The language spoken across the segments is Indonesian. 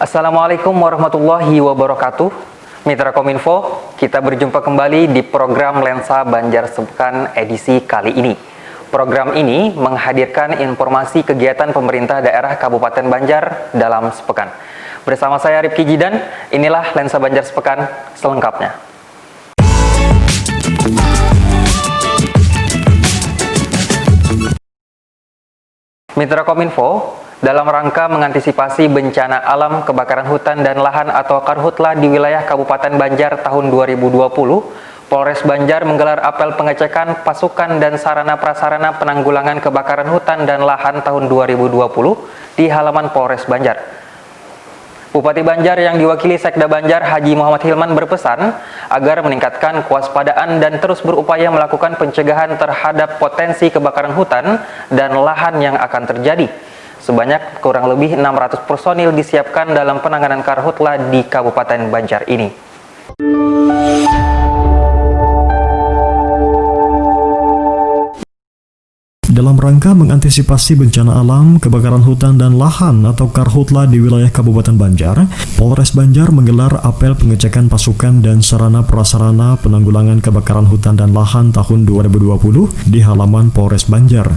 Assalamualaikum warahmatullahi wabarakatuh. Mitra Kominfo, kita berjumpa kembali di program Lensa Banjar Sepekan edisi kali ini. Program ini menghadirkan informasi kegiatan pemerintah daerah Kabupaten Banjar dalam sepekan. Bersama saya Rifki Jidan, inilah Lensa Banjar Sepekan selengkapnya. Mitra Kominfo, dalam rangka mengantisipasi bencana alam kebakaran hutan dan lahan atau karhutla di wilayah Kabupaten Banjar tahun 2020, Polres Banjar menggelar apel pengecekan pasukan dan sarana prasarana penanggulangan kebakaran hutan dan lahan tahun 2020 di halaman Polres Banjar. Bupati Banjar yang diwakili Sekda Banjar Haji Muhammad Hilman berpesan agar meningkatkan kewaspadaan dan terus berupaya melakukan pencegahan terhadap potensi kebakaran hutan dan lahan yang akan terjadi. Sebanyak kurang lebih 600 personil disiapkan dalam penanganan karhutla di Kabupaten Banjar ini. Dalam rangka mengantisipasi bencana alam, kebakaran hutan dan lahan atau karhutla di wilayah Kabupaten Banjar, Polres Banjar menggelar apel pengecekan pasukan dan sarana prasarana penanggulangan kebakaran hutan dan lahan tahun 2020 di halaman Polres Banjar.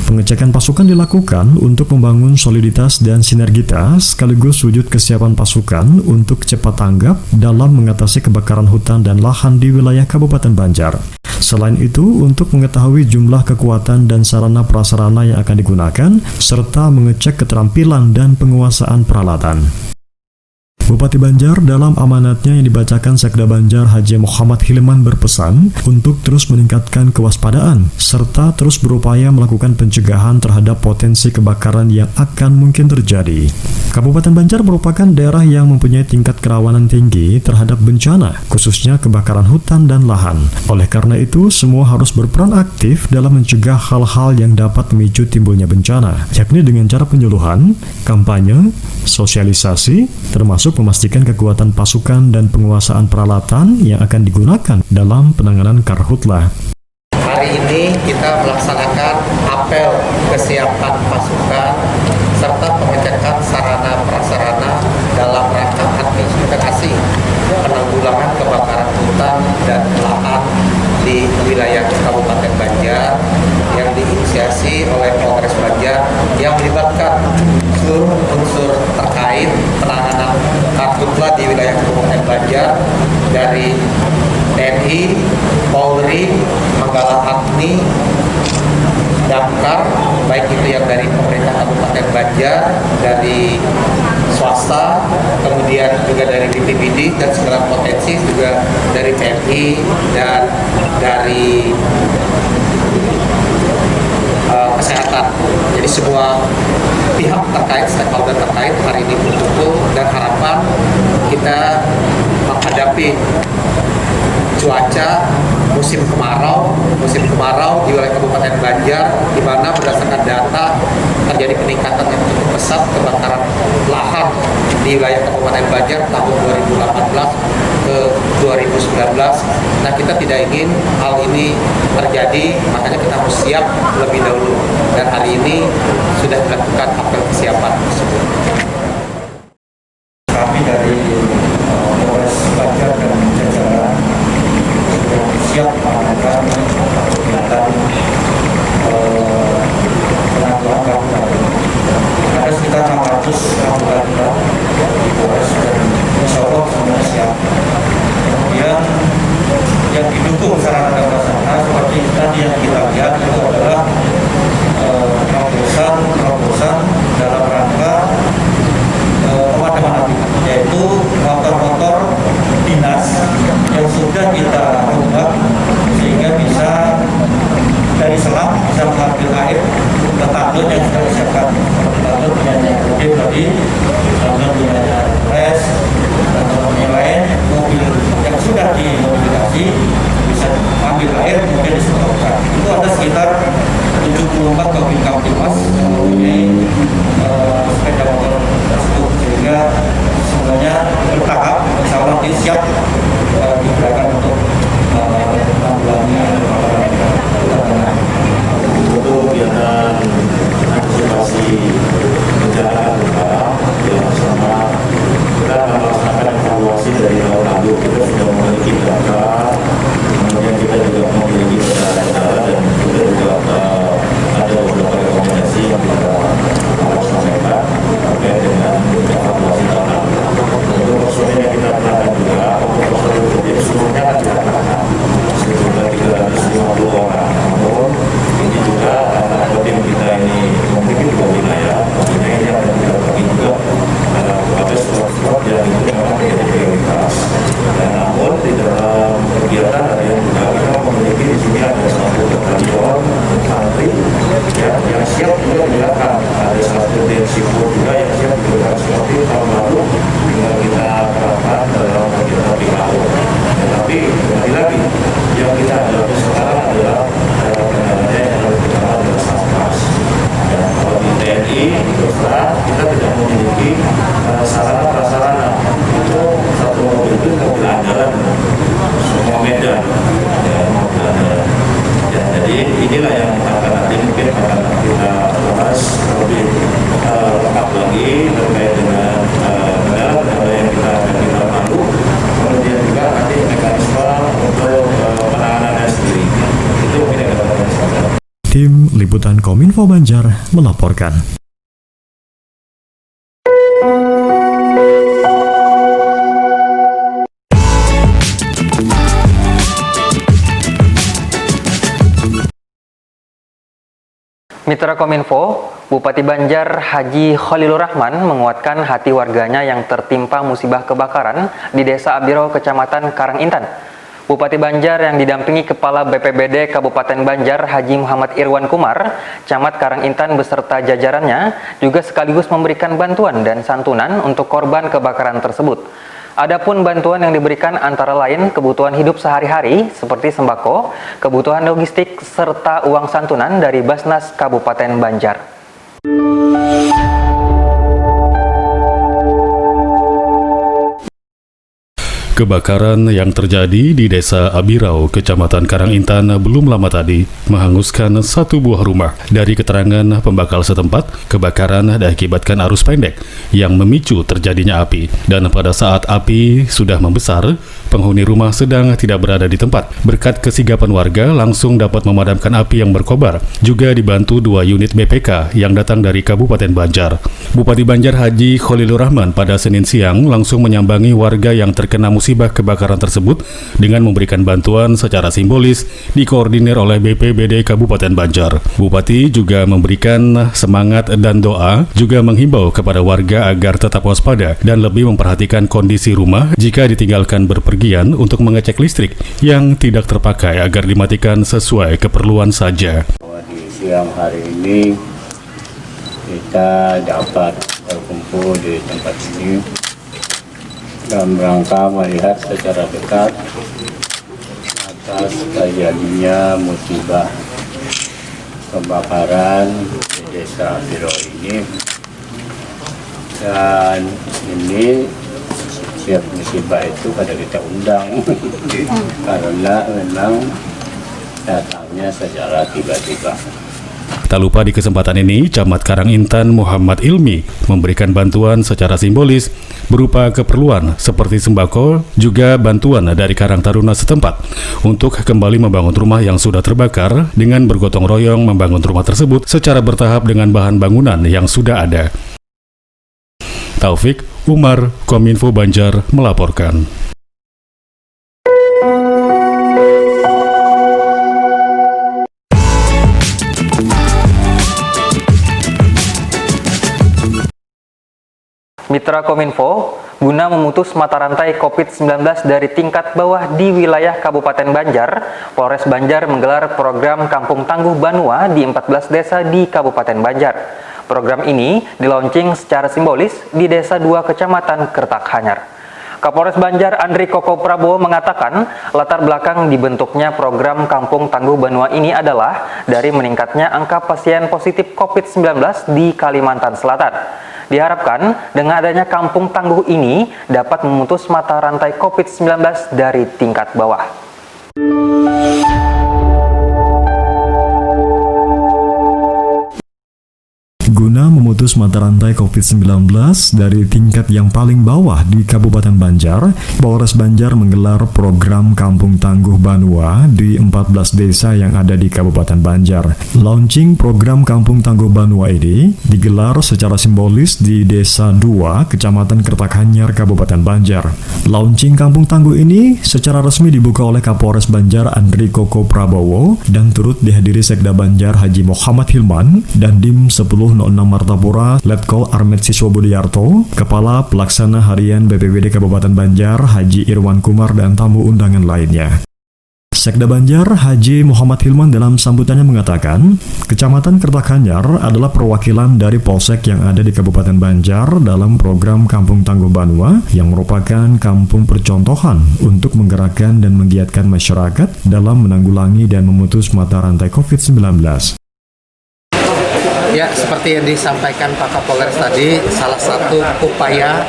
Pengecekan pasukan dilakukan untuk membangun soliditas dan sinergitas sekaligus wujud kesiapan pasukan untuk cepat tanggap dalam mengatasi kebakaran hutan dan lahan di wilayah Kabupaten Banjar. Selain itu, untuk mengetahui jumlah kekuatan dan sarana prasarana yang akan digunakan, serta mengecek keterampilan dan penguasaan peralatan. Bupati Banjar dalam amanatnya yang dibacakan Sekda Banjar Haji Muhammad Hilman berpesan untuk terus meningkatkan kewaspadaan serta terus berupaya melakukan pencegahan terhadap potensi kebakaran yang akan mungkin terjadi. Kabupaten Banjar merupakan daerah yang mempunyai tingkat kerawanan tinggi terhadap bencana, khususnya kebakaran hutan dan lahan. Oleh karena itu, semua harus berperan aktif dalam mencegah hal-hal yang dapat memicu timbulnya bencana, yakni dengan cara penyuluhan, kampanye, sosialisasi, termasuk memastikan kekuatan pasukan dan penguasaan peralatan yang akan digunakan dalam penanganan karhutla. Hari ini kita melaksanakan apel kesiapan pasukan serta pengecekan sarana prasarana dalam rangka antisipasi penanggulangan kebakaran hutan dan lahan di wilayah Kabupaten Banjar yang diinisiasi oleh Polres Banjar yang melibatkan seluruh unsur terkait penanganan karhutla di wilayah Kabupaten Banjar dari TNI, Polri, Manggala Agni, Damkar, baik itu yang dari pemerintah Kabupaten Banjar, dari swasta, kemudian juga dari BPBD dan segala potensi juga dari TNI dan dari kesehatan. Jadi semua pihak terkait, stakeholder terkait hari ini berkumpul dan harapan kita menghadapi cuaca musim kemarau di wilayah Kabupaten Banjar, di mana berdasarkan data terjadi peningkatan yang cukup pesat kebakaran lahan di wilayah Kabupaten Banjar tahun 2018 ke 2019. Nah, kita tidak ingin hal ini terjadi, makanya kita harus siap lebih dahulu. Dan hari ini sudah dilakukan apel kesiapan tersebut. Kami dari Polres Banjar dan jajaran sudah siap melakukan kegiatan penanggulangan karhutla. Ada sekitar 600 karhutla di Polres dan insya Allah semua siap. Kemudian yang didukung sarana dan prasarana seperti tadi yang kita lihat itu adalah terobosan dalam rangka pemadaman api, yaitu motor-motor dinas yang sudah kita ubah sehingga bisa dari selang bisa mengambil air ke tandon yang sudah disiapkan. Tandon punya Kodim tadi, tandon punya Res, tandon punya lain, mobil yang sudah dimodifikasi bisa ambil air kemudian disetorkan. Itu ada sekitar 74 mobil Kamtimas yang mempunyai sepeda motor tersebut, sehingga semuanya bertahap insya Allah siap digunakan untuk menanggulangi untuk kegiatan antisipasi bencana karhutla bersama kita sudah memiliki data, kemudian kita juga memiliki data dan kita juga ada beberapa rekomendasi yang kita harus sampaikan terkait dengan evaluasi tanah. Untuk personil yang kita pernahkan juga, untuk personil yang sebelumnya kan kita pernahkan sekitar 350 orang. Namun ini juga tim kita ini memiliki dua wilayah, ini yang akan kita bagi juga kepada spot-spot yang itu memang menjadi prioritas. Dan namun di dalam kegiatan ada yang juga kita memiliki di sini ada satu batalion antri yang siap juga dilakukan. Ada satu tim sipur juga yang siap dilakukan seperti tahun lalu tinggal kita terapkan dalam kegiatan di laut. Tetapi lagi yang kita hadapi sekarang adalah kendalanya yang harus kita adalah satgas. Dan kalau di TNI terus terang kita tidak memiliki sarana prasarana. Itu satu mobil itu mobil andalan semua medan, mobil andalan. Jadi inilah yang akan nanti mungkin akan kita bahas lebih lengkap lagi terkait dengan kendala yang kita lalu. Kemudian juga nanti mekanisme untuk penanganannya sendiri. Itu mungkin yang kita lakukan. Tim Liputan Kominfo Banjar melaporkan. Mitra Kominfo, Bupati Banjar Haji Khalilur Rahman menguatkan hati warganya yang tertimpa musibah kebakaran di Desa Abiro, Kecamatan Karangintan. Bupati Banjar yang didampingi Kepala BPBD Kabupaten Banjar Haji Muhammad Irwan Kumar, Camat Karangintan beserta jajarannya juga sekaligus memberikan bantuan dan santunan untuk korban kebakaran tersebut. Adapun bantuan yang diberikan antara lain kebutuhan hidup sehari-hari seperti sembako, kebutuhan logistik, serta uang santunan dari Basnas Kabupaten Banjar. Kebakaran yang terjadi di Desa Abirau, Kecamatan Karangintan belum lama tadi menghanguskan satu buah rumah. Dari keterangan pembakar setempat, kebakaran diakibatkan arus pendek yang memicu terjadinya api. Dan pada saat api sudah membesar, penghuni rumah sedang tidak berada di tempat. Berkat kesigapan warga langsung dapat memadamkan api yang berkobar. Juga dibantu 2 unit BPK yang datang dari Kabupaten Banjar. Bupati Banjar Haji Khalilur Rahman pada Senin siang langsung menyambangi warga yang terkena musibah kebakaran tersebut dengan memberikan bantuan secara simbolis dikoordinir oleh BPBD Kabupaten Banjar. Bupati juga memberikan semangat dan doa, juga menghimbau kepada warga agar tetap waspada dan lebih memperhatikan kondisi rumah jika ditinggalkan berpergian untuk mengecek listrik yang tidak terpakai agar dimatikan sesuai keperluan saja. Di siang hari ini kita dapat berkumpul di tempat ini dalam rangka melihat secara dekat atas terjadinya musibah kebakaran di Desa Abiro ini. Dan ini setiap musibah itu pada kita undang karena memang datangnya secara tiba-tiba. Tak lupa di kesempatan ini, Camat Karangintan Muhammad Ilmi memberikan bantuan secara simbolis berupa keperluan seperti sembako, juga bantuan dari Karang Taruna setempat untuk kembali membangun rumah yang sudah terbakar dengan bergotong royong membangun rumah tersebut secara bertahap dengan bahan bangunan yang sudah ada. Taufik Umar, Kominfo Banjar melaporkan. Mitra Kominfo, guna memutus mata rantai COVID-19 dari tingkat bawah di wilayah Kabupaten Banjar, Polres Banjar menggelar program Kampung Tangguh Banua di 14 desa di Kabupaten Banjar. Program ini dilaunching secara simbolis di Desa 2 Kecamatan Kertak Hanyar. Kapolres Banjar Andri Koko Prabowo mengatakan latar belakang dibentuknya program Kampung Tangguh Banua ini adalah dari meningkatnya angka pasien positif COVID-19 di Kalimantan Selatan. Diharapkan dengan adanya kampung tangguh ini dapat memutus mata rantai COVID-19 dari tingkat bawah. Guna memutus memutus mata rantai COVID-19 dari tingkat yang paling bawah di Kabupaten Banjar, Polres Banjar menggelar program Kampung Tangguh Banua di 14 desa yang ada di Kabupaten Banjar. Launching program Kampung Tangguh Banua ini digelar secara simbolis di Desa 2, Kecamatan Kertakanyar, Kabupaten Banjar. Launching Kampung Tangguh ini secara resmi dibuka oleh Kapolres Banjar Andri Koko Prabowo dan turut dihadiri Sekda Banjar Haji Muhammad Hilman dan Dim 1006 Martapura Letkol Armet Siswa Budiarto, Kepala Pelaksana Harian BPBD Kabupaten Banjar Haji Irwan Kumar dan tamu undangan lainnya. Sekda Banjar Haji Muhammad Hilman dalam sambutannya mengatakan, Kecamatan Kertakanyar adalah perwakilan dari polsek yang ada di Kabupaten Banjar dalam program Kampung Tangguh Banua yang merupakan kampung percontohan untuk menggerakkan dan menggiatkan masyarakat dalam menanggulangi dan memutus mata rantai COVID-19. Ya, seperti yang disampaikan Pak Kapolres tadi, salah satu upaya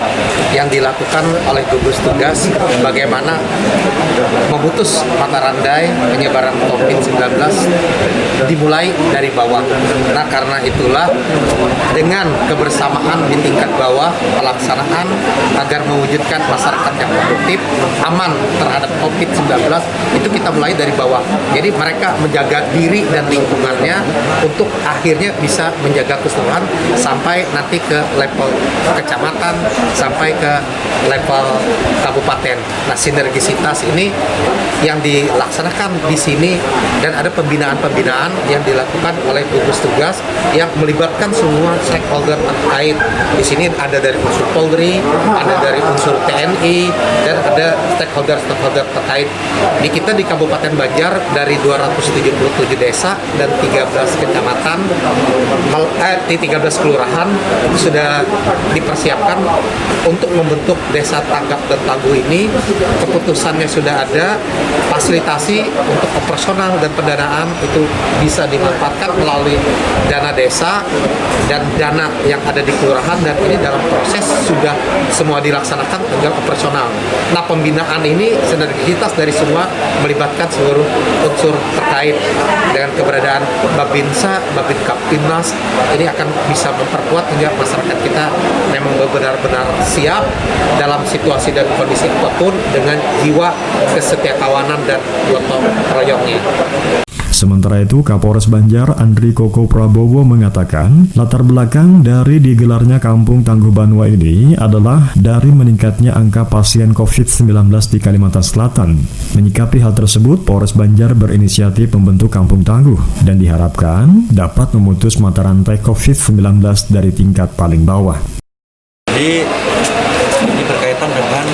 yang dilakukan oleh gugus tugas bagaimana memutus mata rantai penyebaran COVID-19 dimulai dari bawah. Nah, karena itulah dengan kebersamaan di tingkat bawah, pelaksanaan agar mewujudkan masyarakat yang produktif, aman terhadap COVID-19, itu kita mulai dari bawah. Jadi mereka menjaga diri dan lingkungannya untuk akhirnya bisa menjaga keseluruhan sampai nanti ke level kecamatan, sampai ke level kabupaten. Nah, sinergisitas ini yang dilaksanakan di sini dan ada pembinaan-pembinaan yang dilakukan oleh gugus tugas yang melibatkan semua stakeholder terkait. Di sini ada dari unsur Polri, ada dari unsur TNI, dan ada stakeholder terkait. Di kita di Kabupaten Banjar dari 277 desa dan 13 kecamatan, di 13 kelurahan sudah dipersiapkan untuk membentuk desa tanggap dan tangguh ini. Keputusannya sudah ada, fasilitasi untuk operasional dan pendanaan itu bisa dimanfaatkan melalui dana desa dan dana yang ada di kelurahan, dan ini dalam proses sudah semua dilaksanakan tinggal operasional. Nah, pembinaan ini sinergisitas dari semua melibatkan seluruh unsur terkait dengan keberadaan Babinsa, Babin Kaptimnas. Ini akan bisa memperkuat hingga masyarakat kita memang benar-benar siap dalam situasi dan kondisi apapun dengan jiwa kesetiakawanan dan gotong royongnya. Sementara itu, Kapolres Banjar Andri Koko Prabowo mengatakan, latar belakang dari digelarnya Kampung Tangguh Banua ini adalah dari meningkatnya angka pasien COVID-19 di Kalimantan Selatan. Menyikapi hal tersebut, Polres Banjar berinisiatif membentuk Kampung Tangguh dan diharapkan dapat memutus mata rantai COVID-19 dari tingkat paling bawah. Jadi ini berkaitan dengan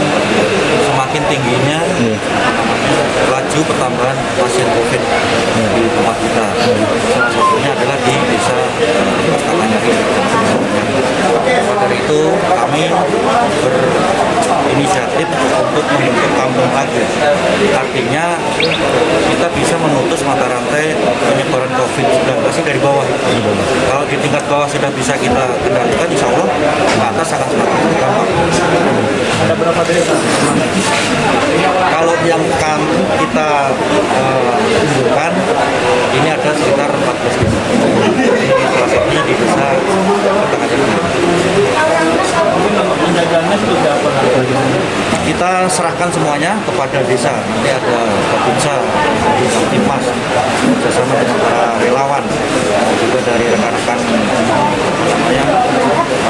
semakin tingginya laju pertambahan pasien COVID di tempat kita. Salah satunya adalah di desa Kertakanyar. Dari itu kami berinisiatif untuk membentuk Kampung Tangguh. Artinya kita bisa memutus mata rantai penyebaran COVID-19 dari bawah. Kalau di tingkat bawah sudah bisa kita kendalikan, insya Allah ke atas akan semakin gampang. Ada berapa desa? Kalau yang kita unggulkan ini ada sekitar 14 desa. Salah satunya di desa Kertakanyar. Kita serahkan semuanya kepada desa. Nanti ada Babinsa, Kaptimnas, bersama dengan para relawan, juga dari rekan-rekan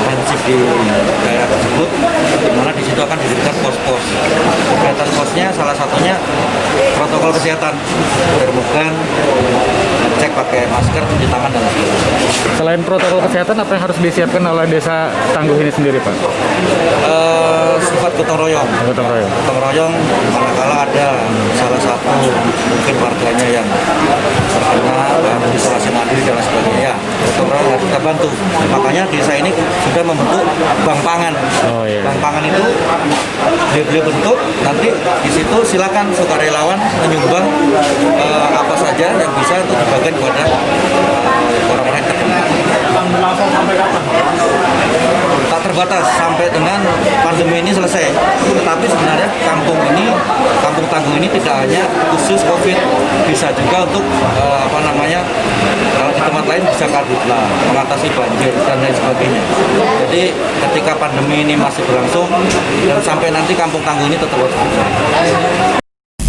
offensif di daerah tersebut, di mana di situ akan didirikan pos-pos. Kegiatan posnya salah satunya protokol kesehatan, terbukan, cek pakai masker, cuci tangan dan sebagainya. Selain protokol kesehatan, apa yang harus disiapkan oleh desa Tangguh ini sendiri, Pak? Sifat gotong royong. Gotong royong. Gotong royong, manakala ada salah satu mungkin warganya yang terkena isolasi mandiri dan sebagainya, gotong royong harus kita bantu. Makanya desa ini sudah membentuk bank pangan. Oh, iya. Bank pangan itu dia bentuk, nanti di situ silakan sukarelawan menyumbang apa saja yang bisa untuk dibagikan kepada orang-orang yang terkena. Tak terbatas sampai dengan pandemi ini selesai. Tetapi sebenarnya Kampung Tangguh ini tidak hanya khusus khusus COVID, bisa juga untuk kalau di tempat lain bisa karhutlah, mengatasi banjir dan lain sebagainya. Jadi ketika pandemi ini masih berlangsung dan sampai nanti Kampung Tangguh ini tetap harus berjalan.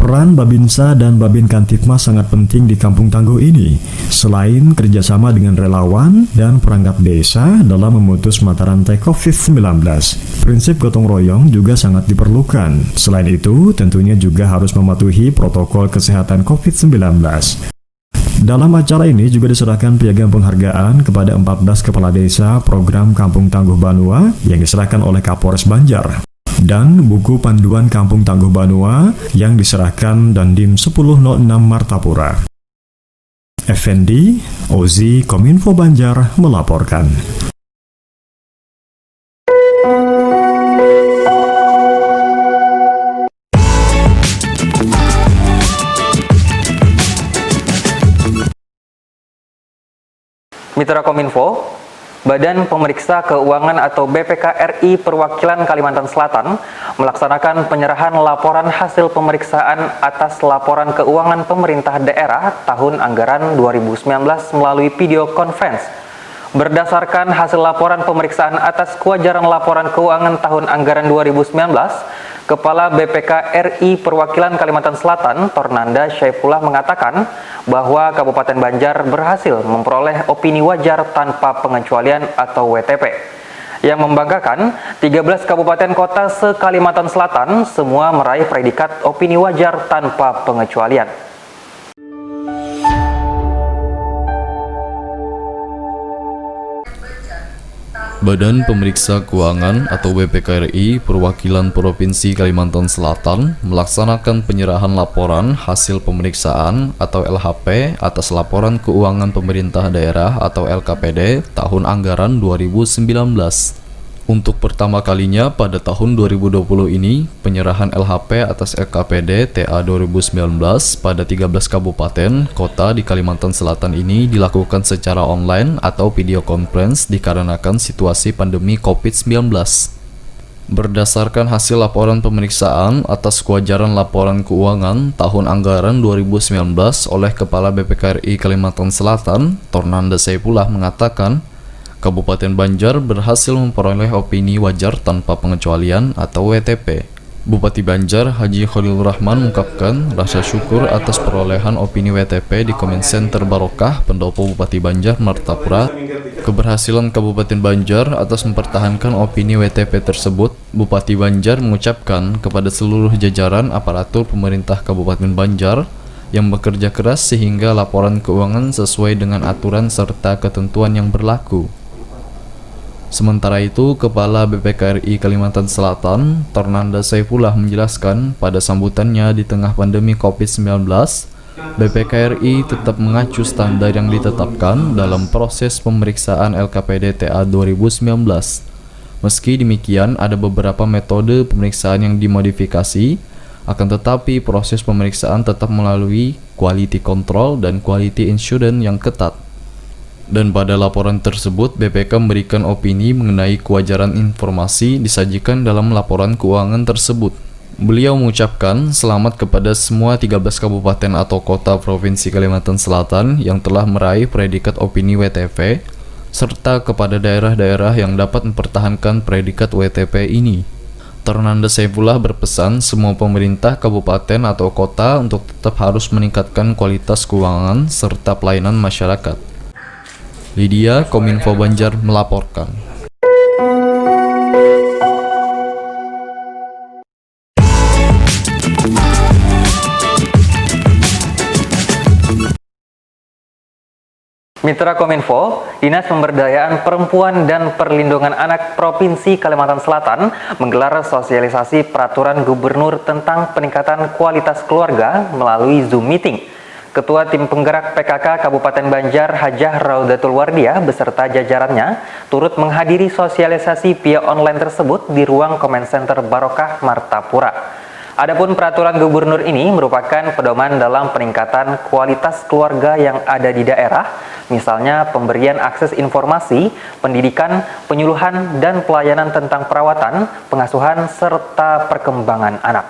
Peran Babinsa dan Babin Kantipmas sangat penting di Kampung Tangguh ini. Selain kerjasama dengan relawan dan perangkat desa dalam memutus mata rantai COVID-19, prinsip gotong royong juga sangat diperlukan. Selain itu, tentunya juga harus mematuhi protokol kesehatan COVID-19. Dalam acara ini juga diserahkan piagam penghargaan kepada 14 kepala desa program Kampung Tangguh Banua yang diserahkan oleh Kapolres Banjar. Dan buku panduan Kampung Tangguh Banua yang diserahkan Dandim 1006 Martapura. Effendi, Ozi, Kominfo Banjar melaporkan. Mitra Kominfo, Badan Pemeriksa Keuangan atau BPK RI Perwakilan Kalimantan Selatan melaksanakan penyerahan laporan hasil pemeriksaan atas laporan keuangan pemerintah daerah tahun anggaran 2019 melalui video conference. Berdasarkan hasil laporan pemeriksaan atas kewajaran laporan keuangan tahun anggaran 2019, Kepala BPK RI Perwakilan Kalimantan Selatan, Tornanda Syaifullah mengatakan bahwa Kabupaten Banjar berhasil memperoleh opini wajar tanpa pengecualian atau WTP. Yang membanggakan, 13 kabupaten kota se-Kalimantan Selatan semua meraih predikat opini wajar tanpa pengecualian. Badan Pemeriksa Keuangan atau BPK RI Perwakilan Provinsi Kalimantan Selatan melaksanakan penyerahan laporan hasil pemeriksaan atau LHP atas laporan keuangan pemerintah daerah atau LKPD tahun anggaran 2019. Untuk pertama kalinya pada tahun 2020 ini, penyerahan LHP atas LKPD TA 2019 pada 13 kabupaten kota di Kalimantan Selatan ini dilakukan secara online atau video conference dikarenakan situasi pandemi COVID-19. Berdasarkan hasil laporan pemeriksaan atas kewajaran laporan keuangan tahun anggaran 2019 oleh Kepala BPK RI Kalimantan Selatan, Tornanda Syaifullah mengatakan, Kabupaten Banjar berhasil memperoleh opini wajar tanpa pengecualian atau WTP. Bupati Banjar Haji Khalil Rahman mengungkapkan rasa syukur atas perolehan opini WTP di Comment Center Barokah Pendopo Bupati Banjar Martapura. Keberhasilan Kabupaten Banjar atas mempertahankan opini WTP tersebut, Bupati Banjar mengucapkan kepada seluruh jajaran aparatur pemerintah Kabupaten Banjar yang bekerja keras sehingga laporan keuangan sesuai dengan aturan serta ketentuan yang berlaku. Sementara itu, Kepala BPK RI Kalimantan Selatan, Tornanda Syaifullah menjelaskan pada sambutannya di tengah pandemi COVID-19, BPK RI tetap mengacu standar yang ditetapkan dalam proses pemeriksaan LKPD TA 2019. Meski demikian, ada beberapa metode pemeriksaan yang dimodifikasi, akan tetapi proses pemeriksaan tetap melalui quality control dan quality assurance yang ketat. Dan pada laporan tersebut, BPK memberikan opini mengenai kewajaran informasi disajikan dalam laporan keuangan tersebut. Beliau mengucapkan selamat kepada semua 13 kabupaten atau kota Provinsi Kalimantan Selatan yang telah meraih predikat opini WTP, serta kepada daerah-daerah yang dapat mempertahankan predikat WTP ini. Tornanda Syaifullah berpesan semua pemerintah kabupaten atau kota untuk tetap harus meningkatkan kualitas keuangan serta pelayanan masyarakat. Lydia, Kominfo Banjar melaporkan. Mitra Kominfo, Dinas Pemberdayaan Perempuan dan Perlindungan Anak Provinsi Kalimantan Selatan menggelar sosialisasi peraturan gubernur tentang peningkatan kualitas keluarga melalui Zoom meeting. Ketua Tim Penggerak PKK Kabupaten Banjar Hajah Raudatul Wardiah beserta jajarannya turut menghadiri sosialisasi via online tersebut di ruang Comment Center Barokah Martapura. Adapun peraturan gubernur ini merupakan pedoman dalam peningkatan kualitas keluarga yang ada di daerah, misalnya pemberian akses informasi, pendidikan, penyuluhan, dan pelayanan tentang perawatan, pengasuhan, serta perkembangan anak.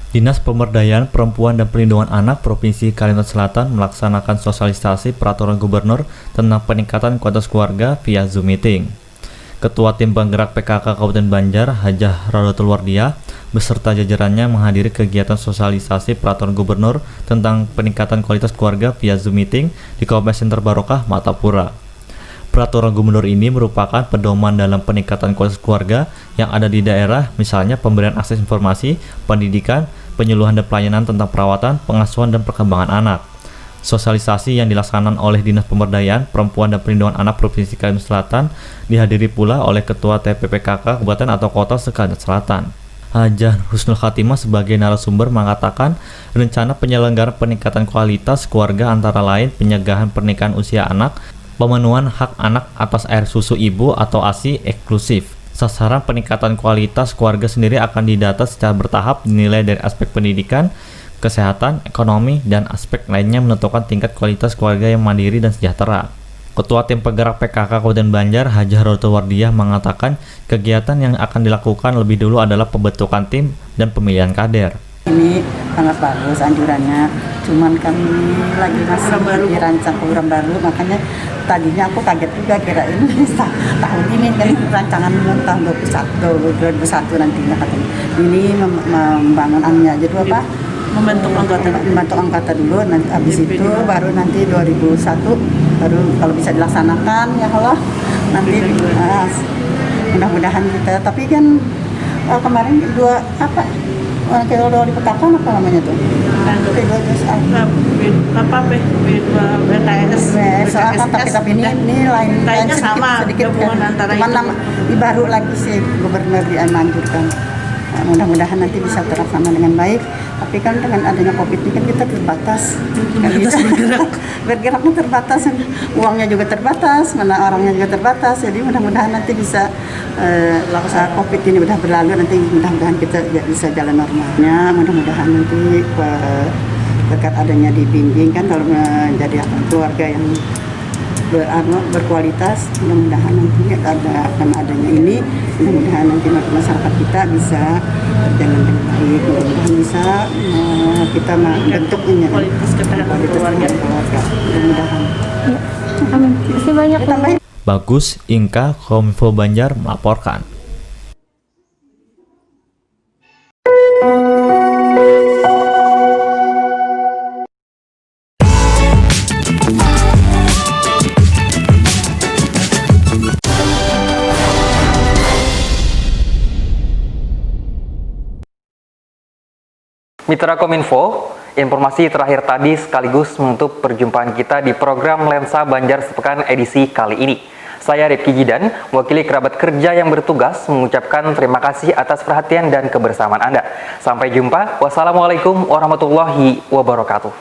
Dinas Pemberdayaan Perempuan dan Perlindungan Anak Provinsi Kalimantan Selatan melaksanakan sosialisasi peraturan gubernur tentang peningkatan kualitas keluarga via Zoom meeting. Ketua Tim Penggerak PKK Kabupaten Banjar, Hajah Rodatul Wardiah, beserta jajarannya menghadiri kegiatan sosialisasi peraturan gubernur tentang peningkatan kualitas keluarga via Zoom meeting di Kabupaten Center Barokah, Matapura. Peraturan gubernur ini merupakan pedoman dalam peningkatan kualitas keluarga yang ada di daerah, misalnya pemberian akses informasi, pendidikan, penyuluhan dan pelayanan tentang perawatan, pengasuhan, dan perkembangan anak. Sosialisasi yang dilaksanakan oleh Dinas Pemberdayaan Perempuan dan Perlindungan Anak Provinsi Kalimantan Selatan dihadiri pula oleh Ketua TPPKK Kabupaten atau Kota Kalimantan Selatan. Hajah Husnul Khatimah sebagai narasumber mengatakan rencana penyelenggaraan peningkatan kualitas keluarga antara lain pencegahan pernikahan usia anak, pemenuhan hak anak atas air susu ibu atau ASI eksklusif. Sasaran peningkatan kualitas keluarga sendiri akan didata secara bertahap dinilai dari aspek pendidikan, kesehatan, ekonomi, dan aspek lainnya menentukan tingkat kualitas keluarga yang mandiri dan sejahtera. Ketua Tim Penggerak PKK Kabupaten Banjar, Hajah Rodatul Wardiah mengatakan kegiatan yang akan dilakukan lebih dulu adalah pembentukan tim dan pemilihan kader. Ini sangat bagus anjurannya, cuman kami lagi masih dirancang program baru, makanya tadinya aku kaget juga kirain bisa tahun ini kan rancangan tahun 2021 nantinya katanya. Ini membangun jadi apa? Membentuk anggota dulu, nanti habis itu baru nanti 2001 baru kalau bisa dilaksanakan ya Allah nanti mudah-mudahan kita. Tapi kan kemarin kalau dipetakan apa namanya tuh? Tapi ini lain sama sedikit antara itu. Ini baru lagi sih gubernur dianjurkan. Mudah-mudahan nanti bisa terlaksana dengan baik. Tapi kan dengan adanya COVID ini kan kita terbatas. Bergeraknya terbatas, uangnya juga terbatas, mana orangnya juga terbatas. Jadi mudah-mudahan nanti bisa COVID ini udah berlalu, nanti mudah-mudahan kita bisa jalan normalnya. Mudah-mudahan nanti berkat adanya dibimbing kan kalau menjadi keluarga yang berkualitas, mudah-mudahan nanti akan adanya ini, mudah-mudahan nanti masyarakat kita bisa berjalan dengan baik, mudah-mudahan bisa kita membentuk kualitas keluarga, mudah-mudahan. Amin. Terima kasih banyak. Bagus Inka Kominfo Banjar melaporkan. Mitra Kominfo, informasi terakhir tadi sekaligus menutup perjumpaan kita di program Lensa Banjar Sepekan edisi kali ini. Saya Rifki Jidan, mewakili kerabat kerja yang bertugas, mengucapkan terima kasih atas perhatian dan kebersamaan Anda. Sampai jumpa. Wassalamualaikum warahmatullahi wabarakatuh.